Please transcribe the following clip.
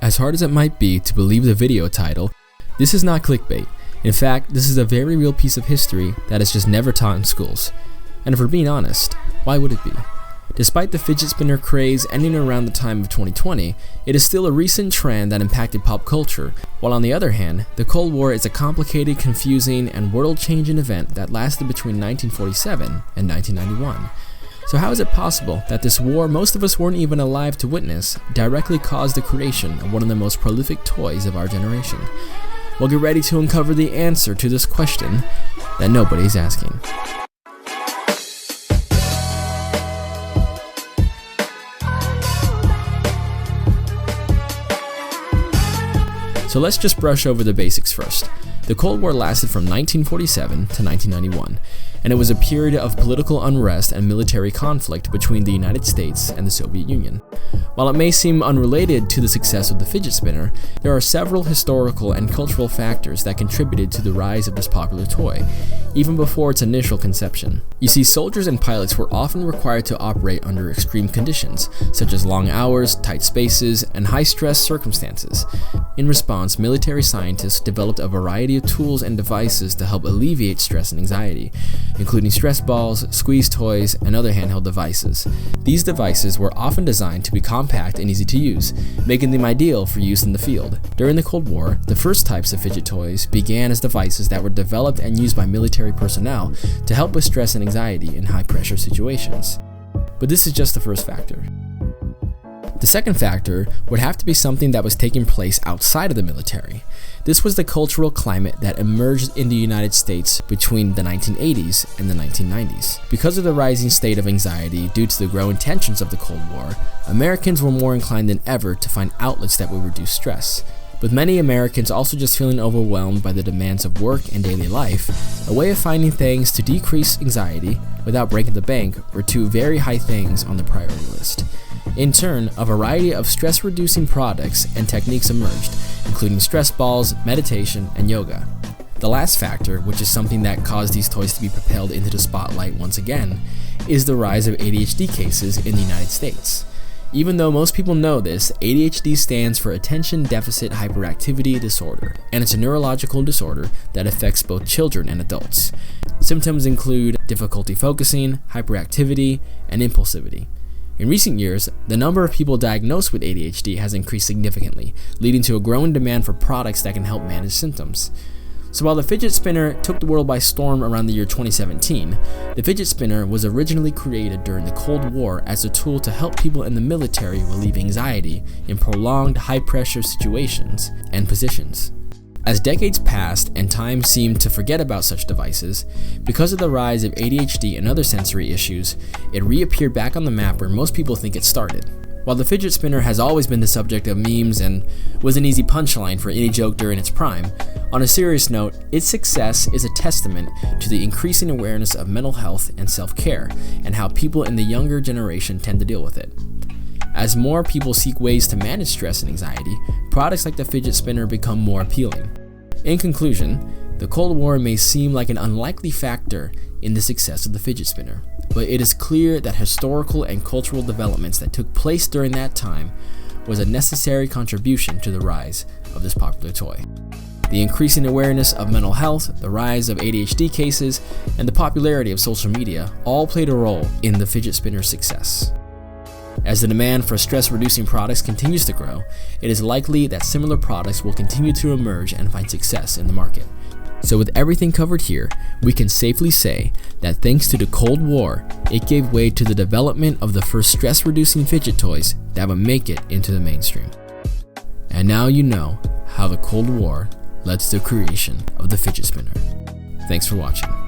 As hard as it might be to believe the video title, this is not clickbait. In fact, this is a very real piece of history that is just never taught in schools. And if we're being honest, why would it be? Despite the fidget spinner craze ending around the time of 2020, it is still a recent trend that impacted pop culture, while on the other hand, the Cold War is a complicated, confusing, and world-changing event that lasted between 1947 and 1991. So how is it possible that this war most of us weren't even alive to witness directly caused the creation of one of the most prolific toys of our generation? Well, get ready to uncover the answer to this question that nobody's asking. So let's just brush over the basics first. The Cold War lasted from 1947 to 1991, and it was a period of political unrest and military conflict between the United States and the Soviet Union. While it may seem unrelated to the success of the fidget spinner, there are several historical and cultural factors that contributed to the rise of this popular toy, even before its initial conception. You see, soldiers and pilots were often required to operate under extreme conditions, such as long hours, tight spaces, and high-stress circumstances. In response, military scientists developed a variety of tools and devices to help alleviate stress and anxiety, including stress balls, squeeze toys, and other handheld devices. These devices were often designed to be compact and easy to use, making them ideal for use in the field. During the Cold War, the first types of fidget toys began as devices that were developed and used by military personnel to help with stress and anxiety in high-pressure situations. But this is just the first factor. The second factor would have to be something that was taking place outside of the military. This was the cultural climate that emerged in the United States between the 1980s and the 1990s. Because of the rising state of anxiety due to the growing tensions of the Cold War, Americans were more inclined than ever to find outlets that would reduce stress. With many Americans also just feeling overwhelmed by the demands of work and daily life, a way of finding things to decrease anxiety without breaking the bank were two very high things on the priority list. In turn, a variety of stress-reducing products and techniques emerged, including stress balls, meditation, and yoga. The last factor, which is something that caused these toys to be propelled into the spotlight once again, is the rise of ADHD cases in the United States. Even though most people know this, ADHD stands for Attention Deficit Hyperactivity Disorder, and it's a neurological disorder that affects both children and adults. Symptoms include difficulty focusing, hyperactivity, and impulsivity. In recent years, the number of people diagnosed with ADHD has increased significantly, leading to a growing demand for products that can help manage symptoms. So while the fidget spinner took the world by storm around the year 2017, the fidget spinner was originally created during the Cold War as a tool to help people in the military relieve anxiety in prolonged high-pressure situations and positions. As decades passed and time seemed to forget about such devices, because of the rise of ADHD and other sensory issues, it reappeared back on the map where most people think it started. While the fidget spinner has always been the subject of memes and was an easy punchline for any joke during its prime, on a serious note, its success is a testament to the increasing awareness of mental health and self-care, and how people in the younger generation tend to deal with it. As more people seek ways to manage stress and anxiety, products like the fidget spinner become more appealing. In conclusion, the Cold War may seem like an unlikely factor in the success of the fidget spinner, but it is clear that historical and cultural developments that took place during that time was a necessary contribution to the rise of this popular toy. The increasing awareness of mental health, the rise of ADHD cases, and the popularity of social media all played a role in the fidget spinner's success. As the demand for stress-reducing products continues to grow, it is likely that similar products will continue to emerge and find success in the market. So with everything covered here, we can safely say that thanks to the Cold War, it gave way to the development of the first stress-reducing fidget toys that would make it into the mainstream. And now you know how the Cold War led to the creation of the fidget spinner. Thanks for watching.